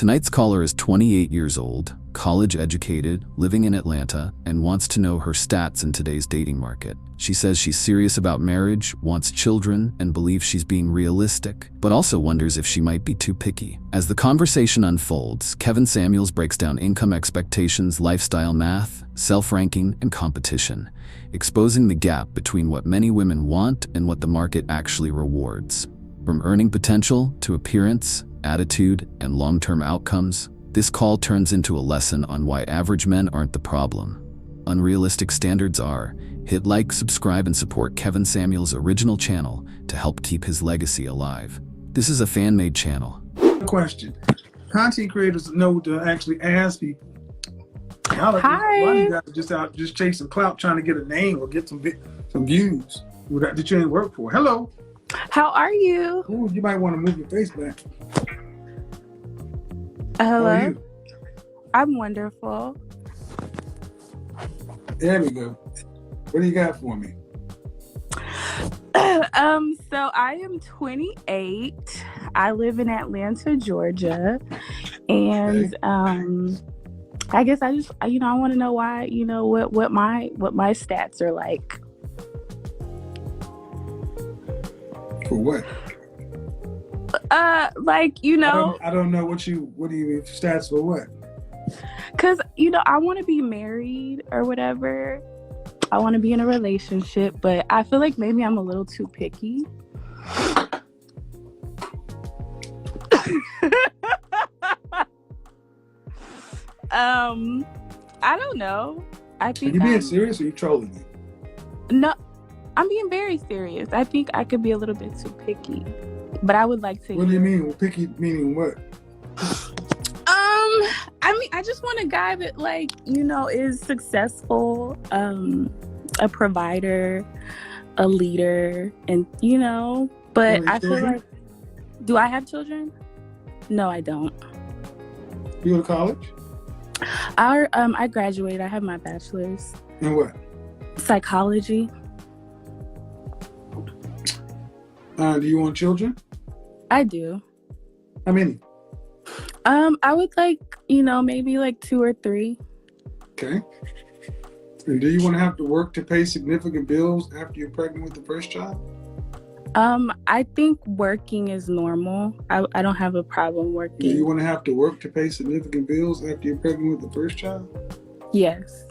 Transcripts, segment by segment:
Tonight's caller is 28 years old, college educated, living in Atlanta, and wants to know her stats in today's dating market. She says she's serious about marriage, wants children, and believes she's being realistic, but also wonders if she might be too picky. As the conversation unfolds, Kevin Samuels breaks down income expectations, lifestyle math, self-ranking, and competition, exposing the gap between what many women want and what the market actually rewards. From earning potential to appearance, attitude, and long-term outcomes, this call turns into a lesson on why average men aren't the problem. Unrealistic standards are. Hit like, subscribe, and support Kevin Samuels' original channel to help keep his legacy alive. This is a fan-made channel. Question. Content creators know to actually ask people. Hi. Why you guys are just out just chasing clout, trying to get a name or get some views that you ain't work for? Hello. How are you? Ooh, you might want to move your face back. Hello. How are you? I'm wonderful. There we go. What do you got for me? So I am 28. I live in Atlanta, Georgia, and I guess I just I want to know why what my stats are like. For what? I don't know what do you mean stats for what? Cause I want to be married or whatever. I want to be in a relationship, but I feel like maybe I'm a little too picky. I don't know. I think Are you being serious or are you trolling me? No, I'm being very serious. I think I could be a little bit too picky, but I would like to. What do you mean? Well, picky meaning what? I just want a guy that is successful, a provider, a leader, and but I feel like, do I have children? No, I don't. You go to college? I graduated. I have my bachelor's. In what? Psychology. Do you want children? I do. How many? I would like, maybe like 2 or 3. Okay. And do you want to have to work to pay significant bills after you're pregnant with the first child? I think working is normal. I don't have a problem working. Do you want to have to work to pay significant bills after you're pregnant with the first child? Yes.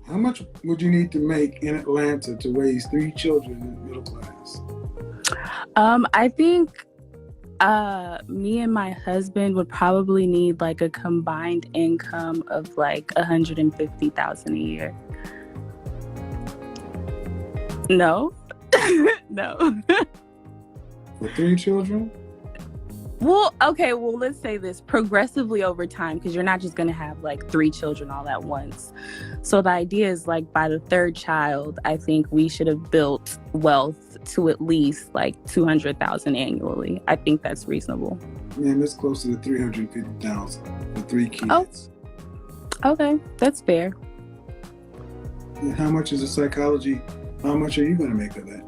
How much would you need to make in Atlanta to raise 3 children in the middle class? I think me and my husband would probably need like a combined income of like $150,000 a year. No. No. For 3 children? Well, okay, let's say this progressively over time, because you're not just going to have like 3 children all at once. So the idea is like by the 3rd child, I think we should have built wealth to at least like $200,000 annually. I think that's reasonable. Man, that's closer to $350,000 for 3 kids. Oh, okay, that's fair. And how much is a psychology? How much are you going to make of that?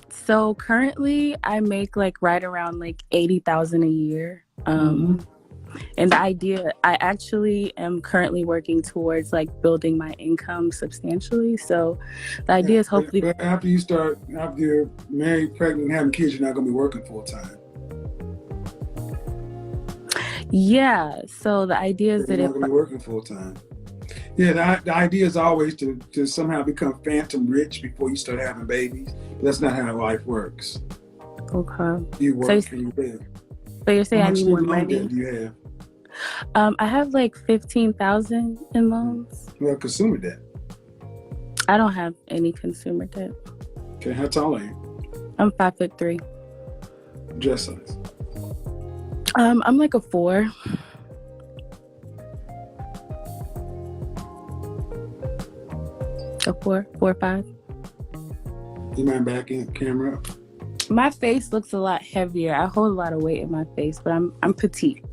So currently I make like right around like $80,000 a year. And the idea, I actually am currently working towards like building my income substantially. So the idea is hopefully. But after you're married, pregnant, and having kids, you're not going to be working full time. Yeah. So the idea is that you're not going to be working full time. Yeah, the idea is always to somehow become phantom rich before you start having babies. But that's not how life works. Okay. You work and you live. So you're saying I need more money? How much do you have? I have like $15,000 in loans. Well, consumer debt. I don't have any consumer debt. Okay, how tall are you? I'm 5'3". Dress size? I'm like a 4. A 4 or 5. You mind backing the camera up? My face looks a lot heavier. I hold a lot of weight in my face, but I'm petite.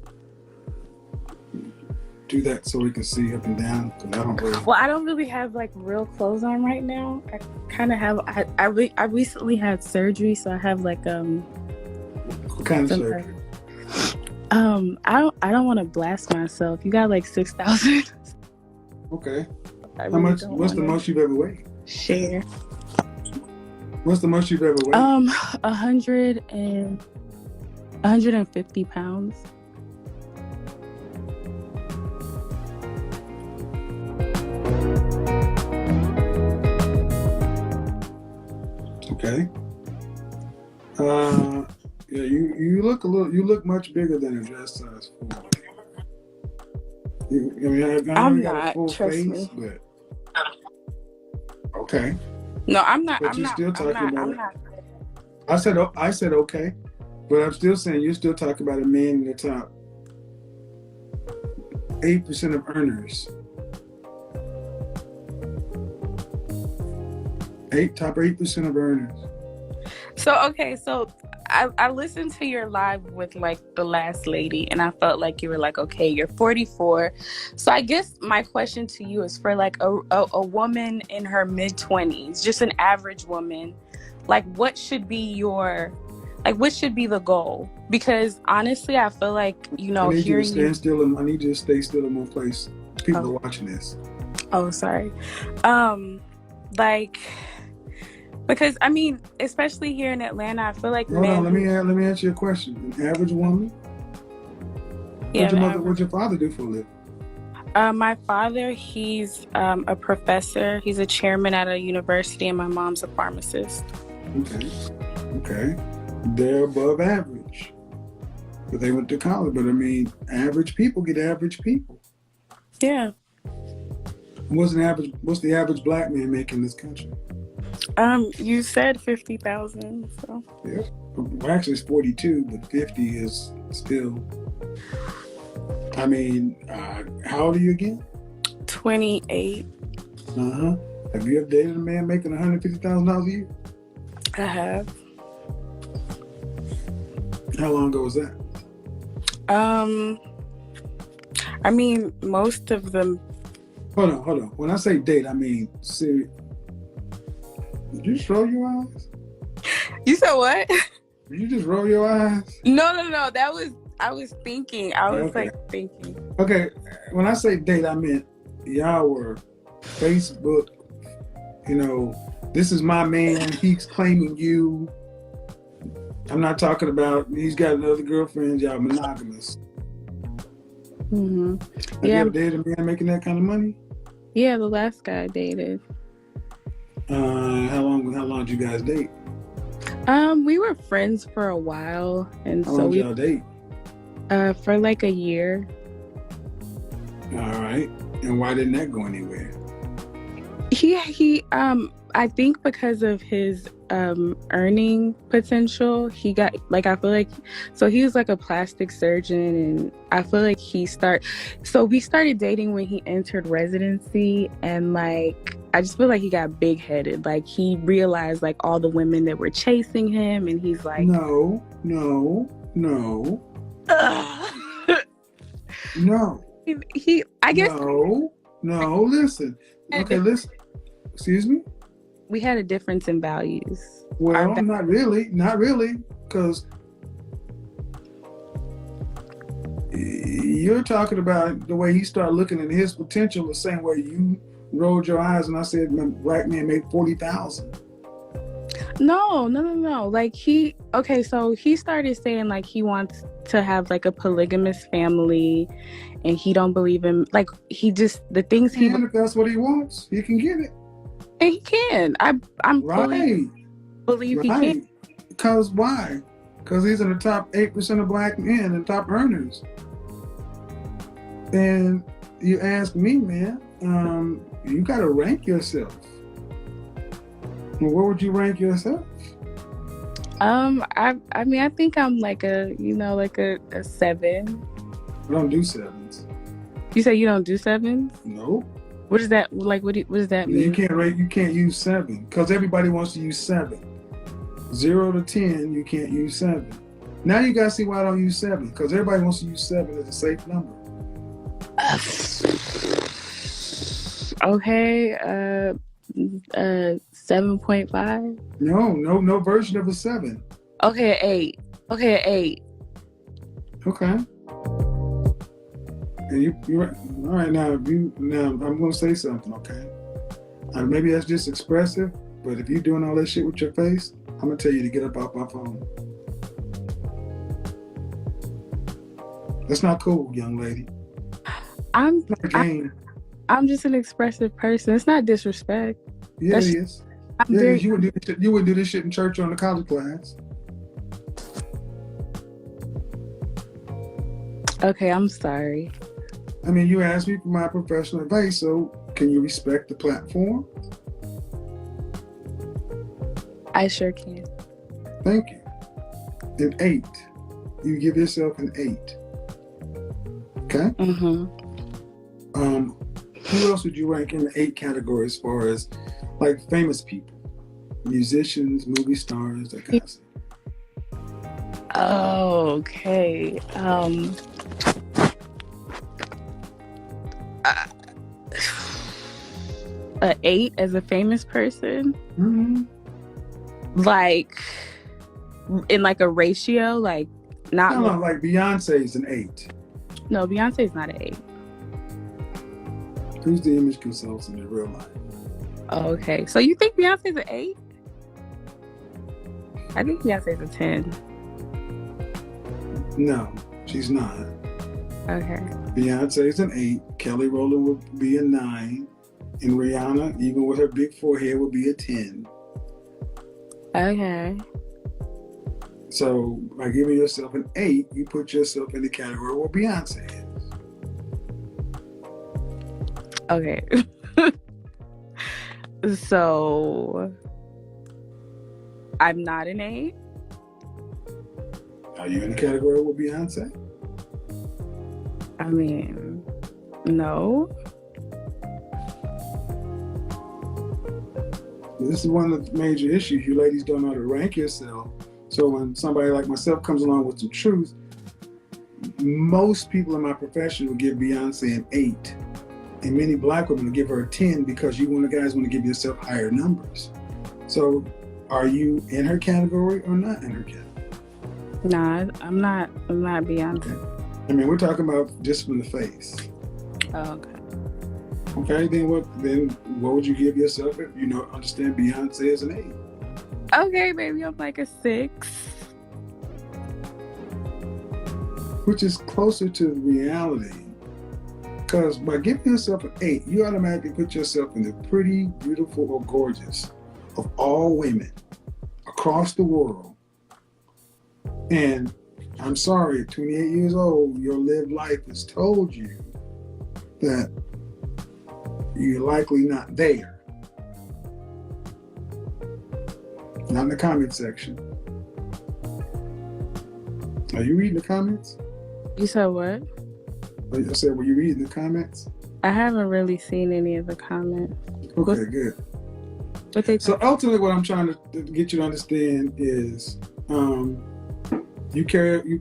Do that so we can see up and down, because I don't really. Well, I don't really have like real clothes on right now. I kind of have. I recently had surgery, so I have like What kind of Sometimes. surgery? I don't want to blast myself. You got like 6,000. Okay. I How really much? don't What's the wanna most you've ever weighed? share. What's the most you've ever weighed? 150 pounds. Okay. Yeah, you look much bigger than a dress size 4. I mean, I know I'm you got a not. full Trust face, me. but okay. No, I'm not. But I'm you're not. still I'm talking not. about I'm it. not. I said okay, but I'm still saying you're still talking about a man in the top 8% of earners. Top 8% of earners. So okay, so I listened to your live with like the last lady, and I felt like you were like, okay, you're 44. So I guess my question to you is for like a woman in her mid-20s, just an average woman, like what should be the goal? Because honestly, I feel like, I need you to hearing stand still. I need you to stay still in one place. People are watching this. Oh, sorry. Like, because I mean, especially here in Atlanta, I feel like Hold on, let me answer your question. An average woman. What'd your father do for a living? My father, he's a professor. He's a chairman at a university, and my mom's a pharmacist. Okay. They're above average. But they went to college. But I mean, average people get average people. Yeah. What's the average black man make in this country? You said 50,000, so. Yeah. Well, actually, it's 42, but 50 is still. I mean, how old are you again? 28. Have you ever dated a man making $150,000 a year? I have. How long ago was that? I mean, most of them. Hold on. When I say date, I mean serious. Did you just roll your eyes? You said what? Did you just roll your eyes? No. I was thinking. Thinking. Okay, when I say date, I meant y'all were Facebook, this is my man, he's claiming you. I'm not talking about he's got another girlfriend, y'all monogamous. Mm-hmm. Have you ever dated a man making that kind of money? Yeah, the last guy I dated. How long did you guys date? We were friends for a while, and how long did y'all date? For like a year. All right. And why didn't that go anywhere? He I think because of his earning potential, he got like, I feel like, so he was like a plastic surgeon, and I feel like we started dating when he entered residency, and like I just feel like he got big headed. Like he realized like all the women that were chasing him, and he's like, no. No. I guess. No, listen. Okay, listen. Excuse me? We had a difference in values. Well, not really, because you're talking about the way he started looking at his potential the same way you rolled your eyes and I said, my black man made 40,000. No. Like so he started saying like he wants to have like a polygamous family, and he don't believe in like if that's what he wants, he can get it. And he can. I'm right. Believe he can. Because why? Because he's in the top 8% of black men and top earners. And you ask me, man, you got to rank yourself. Well, where would you rank yourself? I mean, I think I'm like a 7. I don't do 7s. You say you don't do 7s? No. What is that like? What does that mean? You can't use 7 because everybody wants to use 7. 0 to 10, you can't use 7. Now you gotta see why I don't use 7, because everybody wants to use 7 as a safe number. Okay, 7.5. No version of a 7. Okay, 8. Okay, 8. Okay. And you're right. All right. Now, I'm going to say something. Okay. Maybe that's just expressive, but if you're doing all that shit with your face, I'm gonna tell you to get up off my phone. That's not cool, young lady. I'm It's not a game. I'm just an expressive person. It's not disrespect. Yeah, it is. I'm Yeah, very. 'cause you wouldn't do this shit in church or in the college class. Okay, I'm sorry. I mean, you asked me for my professional advice, so can you respect the platform? I sure can. Thank you. An 8. You give yourself an 8. Okay? Mm-hmm. Who else would you rank in the 8 category as far as like famous people? Musicians, movie stars, that kind of stuff. Oh, okay. A 8 as a famous person, Mm-hmm. like in like a ratio, like not. No, like Beyonce's an 8. No, Beyonce's not an 8. Who's the image consultant in real life? Oh, okay, so you think Beyonce's an 8? I think Beyonce's a 10. No, she's not. Okay. Beyonce's an 8. Kelly Rowland would be a 9. And Rihanna, even with her big forehead, would be a 10. Okay. So by giving yourself an 8, you put yourself in the category where Beyonce is. Okay. So I'm not an 8. Are you in the category with Beyonce? I mean, no. This is one of the major issues. You ladies don't know how to rank yourself. So when somebody like myself comes along with some truth, most people in my profession will give Beyonce an 8. And many black women will give her a 10 because you guys want to give yourself higher numbers. So are you in her category or not in her category? Nah, I'm not Beyonce. I mean, we're talking about just from the face. Oh, okay. Okay, then what would you give yourself if you understand Beyonce as an 8? Okay, maybe I'm like a 6. Which is closer to reality. Because by giving yourself an 8, you automatically put yourself in the pretty, beautiful, or gorgeous of all women across the world. And I'm sorry, at 28 years old, your lived life has told you that you're likely not there. Not in the comment section. Are you reading the comments? You said what? I said, were you reading the comments? I haven't really seen any of the comments. Okay, good. What they So ultimately, what I'm trying to get you to understand is, you carry.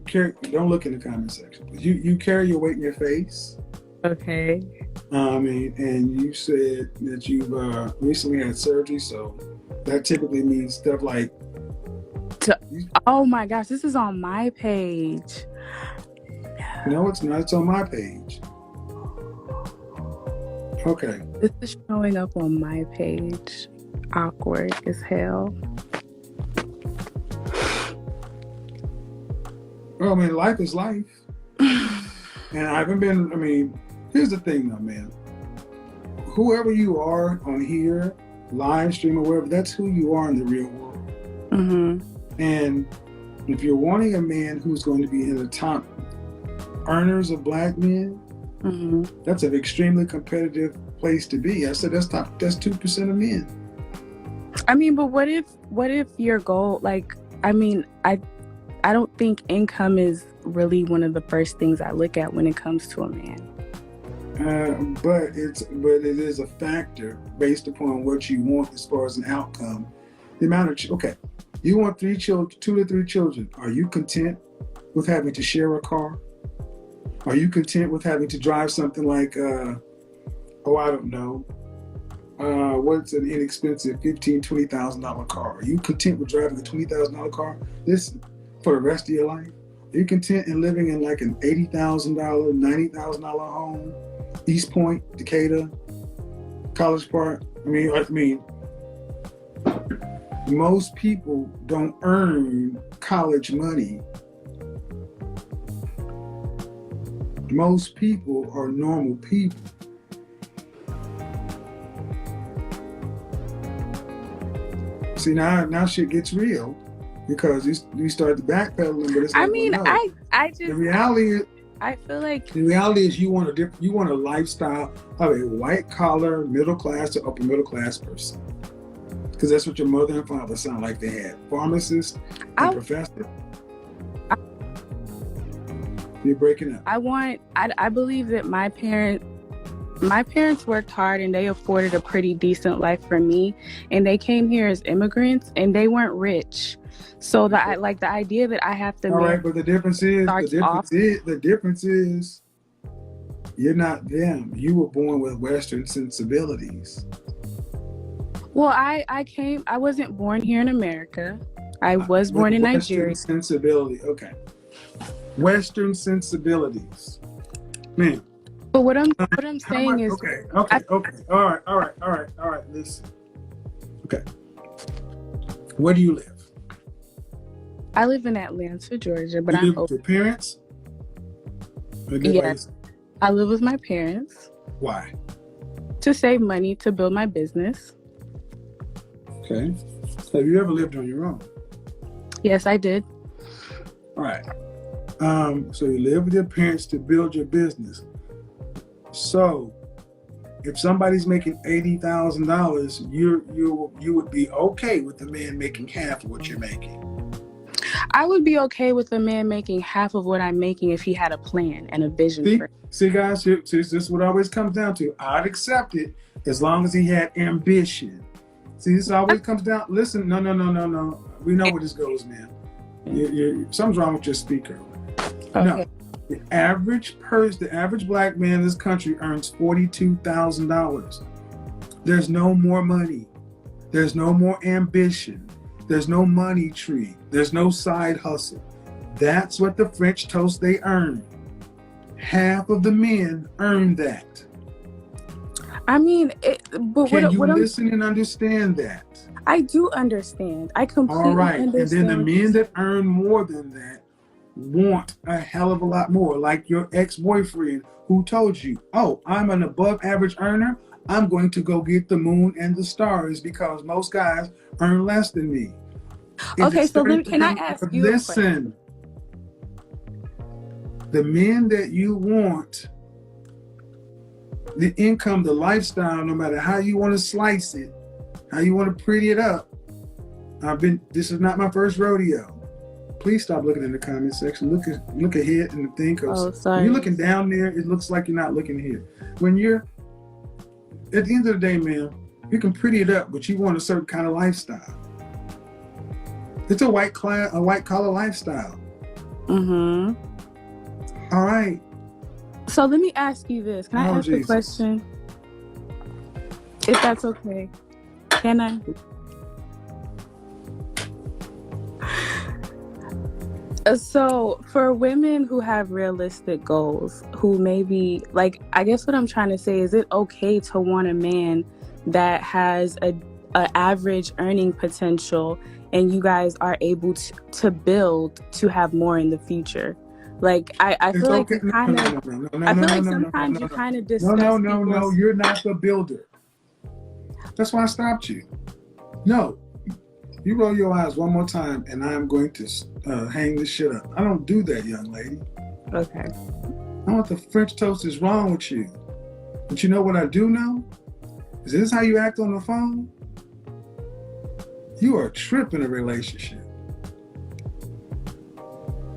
Don't look in the comment section. You carry your weight in your face. Okay. And you said that you've recently had surgery, so that typically means stuff like. Oh my gosh, this is on my page. No, it's not. It's on my page. Okay. This is showing up on my page. Awkward as hell. Well, I mean, life is life. And I haven't been, here's the thing though, man. Whoever you are on here, live stream or wherever, that's who you are in the real world. Mm-hmm. And if you're wanting a man who's going to be in the top earners of black men, Mm-hmm. that's an extremely competitive place to be. I said that's 2% of men. I mean, but what if your goal, I don't think income is really one of the first things I look at when it comes to a man. But it is a factor based upon what you want as far as an outcome. The amount of you want 2 to 3 children. Are you content with having to share a car? Are you content with having to drive something like I don't know, what's an inexpensive $15,000-$20,000 car? Are you content with driving a $20,000 car? Listen, for the rest of your life? Are you content in living in like an $80,000, $90,000 home, East Point, Decatur, College Park? I mean, most people don't earn college money. Most people are normal people. See, now shit gets real because we start the backpedaling, but it's like, I mean, well, no. I just The reality is, I feel like the reality is you want a lifestyle of a white collar, middle class to upper middle class person. Because that's what your mother and father sound like they had. Pharmacist and professor. You're breaking up. I believe that my parents worked hard and they afforded a pretty decent life for me, and they came here as immigrants and they weren't rich. So the idea that I have to all right, but the difference is you're not them. You were born with Western sensibilities. Well, I wasn't born here in America. I was born in Nigeria. Western sensibility, okay. Western sensibilities, man. But what I'm saying is, okay. All right. Listen. Okay. Where do you live? I live in Atlanta, Georgia, but you live with your parents? Yes, I live with my parents. Why? To save money to build my business. Okay. Have you ever lived on your own? Yes, I did. All right. So you live with your parents to build your business. So if somebody's making $80,000, you would be okay with the man making half of what you're making. I would be okay with the man making half of what I'm making if he had a plan and a vision. See, guys, this is what always comes down to. I'd accept it as long as he had ambition. See, this always comes down. Listen, no. We know where this goes now. Something's wrong with your speaker. Okay. No, the average black man in this country earns $42,000. There's no more money. There's no more ambition. There's no money tree. There's no side hustle. That's what the French toast they earn. Half of the men earn that. I mean, can you listen and understand that? I do understand. I completely understand. And then the men that earn more than that want a hell of a lot more, like your ex-boyfriend who told you, oh, I'm an above average earner. I'm going to go get the moon and the stars because most guys earn less than me. Okay, so then can I ask you a question? Listen, the men that you want, the income, the lifestyle, no matter how you want to slice it, how you want to pretty it up. This is not my first rodeo. Please stop looking in the comment section. Look ahead and think. Oh, sorry. When you're looking down there, it looks like you're not looking here. When you're, at the end of the day, man, you can pretty it up, but you want a certain kind of lifestyle. It's a white collar lifestyle. Mm-hmm. All right. So let me ask you this. Can I ask a question? If that's okay. Can I? So for women who have realistic goals, who maybe, like, I guess what I'm trying to say is, it okay to want a man that has a average earning potential and you guys are able to build to have more in the future? Like, I feel like you kind of, I feel like sometimes you kind of discuss. No, you're not the builder. That's why I stopped you. No, you roll your eyes one more time and I'm going to hang this shit up. I don't do that, young lady. Okay. I don't know what the French toast is wrong with you. But you know what I do know? Is this how you act on the phone? You are a trip in a relationship.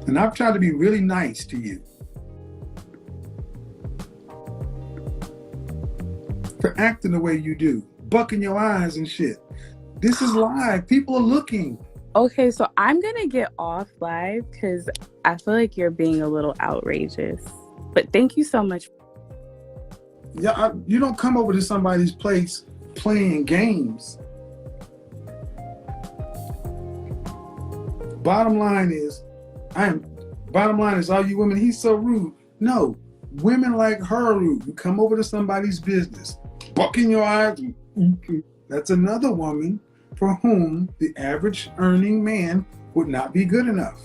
And I've tried to be really nice to you. For acting the way you do. Bucking your eyes and shit. This is live. People are looking. Okay, so I'm going to get off live because I feel like you're being a little outrageous. But thank you so much. Yeah, you don't come over to somebody's place playing games. Bottom line is, Bottom line is, all you women, he's so rude. No, women like her are rude. You come over to somebody's business, buck in your eyes. That's another woman for whom the average earning man would not be good enough.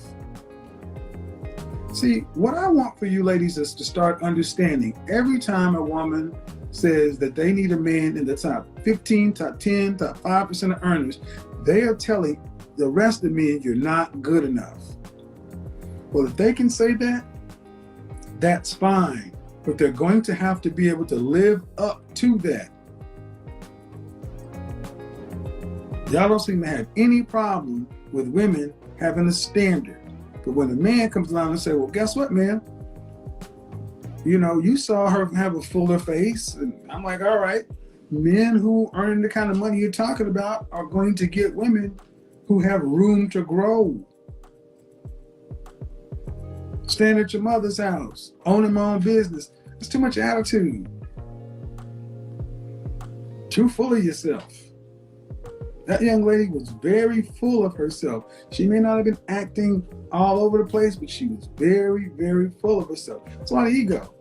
See, what I want for you ladies is to start understanding every time a woman says that they need a man in the top 15, top 10, top 5% of earners, they are telling the rest of men you're not good enough. Well, if they can say that, that's fine. But they're going to have to be able to live up to that. Y'all don't seem to have any problem with women having a standard. But when a man comes along and say, well, guess what, man? You know, you saw her have a fuller face. And I'm like, all right, men who earn the kind of money you're talking about are going to get women who have room to grow. Stand at your mother's house, owning my own business. It's too much attitude. Too full of yourself. That young lady was very full of herself. She may not have been acting all over the place, but she was very, very full of herself. It's a lot of ego.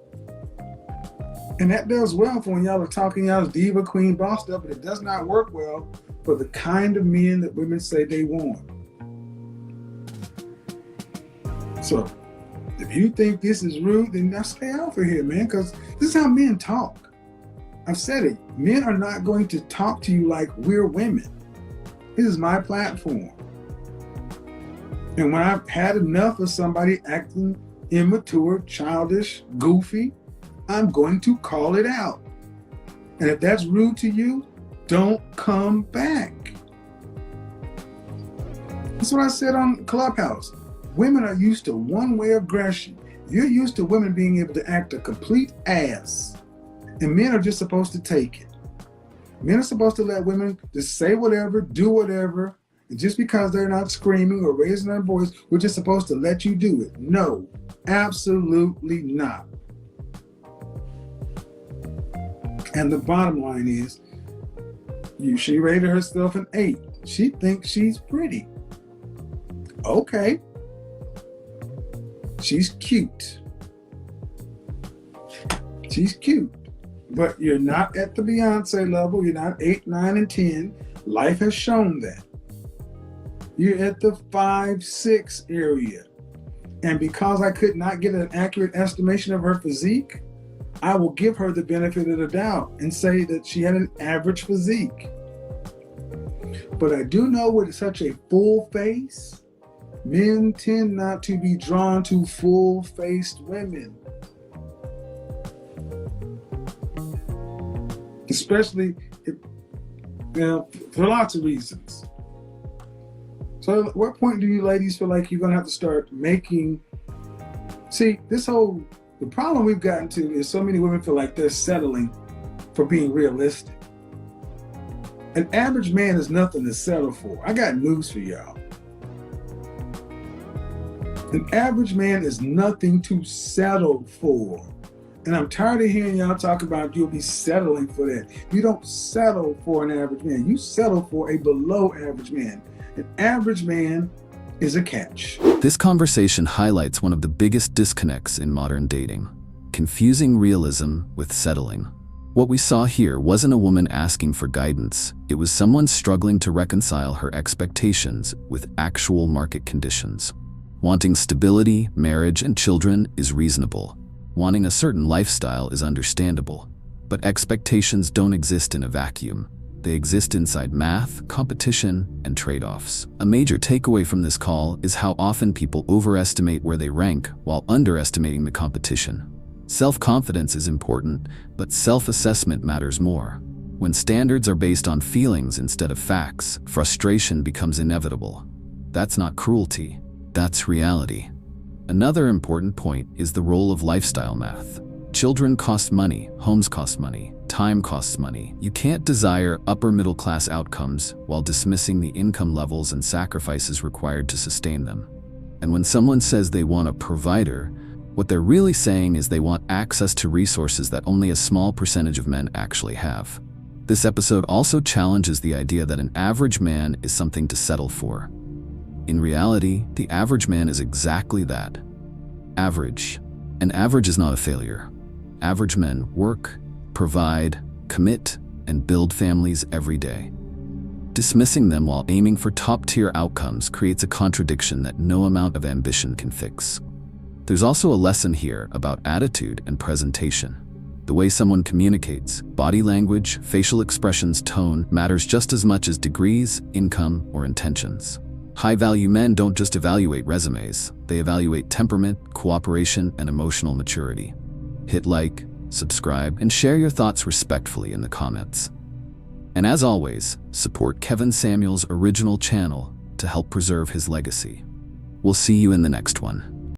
And that does well for when y'all are talking y'all's diva, queen, boss stuff, but it does not work well for the kind of men that women say they want. So, if you think this is rude, then now stay out of here, man, because this is how men talk. I've said it. Men are not going to talk to you like we're women. This is my platform. And when I've had enough of somebody acting immature, childish, goofy, I'm going to call it out. And if that's rude to you, don't come back. That's what I said on Clubhouse. Women are used to one way of aggression. You're used to women being able to act a complete ass. And men are just supposed to take it. Men are supposed to let women just say whatever, do whatever, and just because they're not screaming or raising their voice, we're just supposed to let you do it. No, absolutely not. And the bottom line is, she rated herself an 8. She thinks she's pretty. Okay. She's cute. She's cute. But you're not at the Beyonce level. You're not 8, 9, and 10. Life has shown that. You're at the 5, 6 area. And because I could not get an accurate estimation of her physique, I will give her the benefit of the doubt and say that she had an average physique. But I do know with such a full face, men tend not to be drawn to full-faced women. Especially for lots of reasons. So at what point do you ladies feel like you're going to have to start making... See, the problem we've gotten to is so many women feel like they're settling for being realistic. An average man is nothing to settle for. I got news for y'all. An average man is nothing to settle for. And I'm tired of hearing y'all talk about you'll be settling for that. You don't settle for an average man. You settle for a below average man. An average man is a catch. This conversation highlights one of the biggest disconnects in modern dating: confusing realism with settling. What we saw here wasn't a woman asking for guidance. It was someone struggling to reconcile her expectations with actual market conditions. Wanting stability, marriage, and children is reasonable. Wanting a certain lifestyle is understandable. But expectations don't exist in a vacuum. They exist inside math, competition, and trade-offs. A major takeaway from this call is how often people overestimate where they rank while underestimating the competition. Self-confidence is important, but self-assessment matters more. When standards are based on feelings instead of facts, frustration becomes inevitable. That's not cruelty. That's reality. Another important point is the role of lifestyle math. Children cost money, homes cost money, time costs money. You can't desire upper middle class outcomes while dismissing the income levels and sacrifices required to sustain them. And when someone says they want a provider, what they're really saying is they want access to resources that only a small percentage of men actually have. This episode also challenges the idea that an average man is something to settle for. In reality, the average man is exactly that. Average. And average is not a failure. Average men work, provide, commit, and build families every day. Dismissing them while aiming for top-tier outcomes creates a contradiction that no amount of ambition can fix. There's also a lesson here about attitude and presentation. The way someone communicates, body language, facial expressions, tone, matters just as much as degrees, income, or intentions. High-value men don't just evaluate resumes, they evaluate temperament, cooperation, and emotional maturity. Hit like, subscribe, and share your thoughts respectfully in the comments. And as always, support Kevin Samuel's original channel to help preserve his legacy. We'll see you in the next one.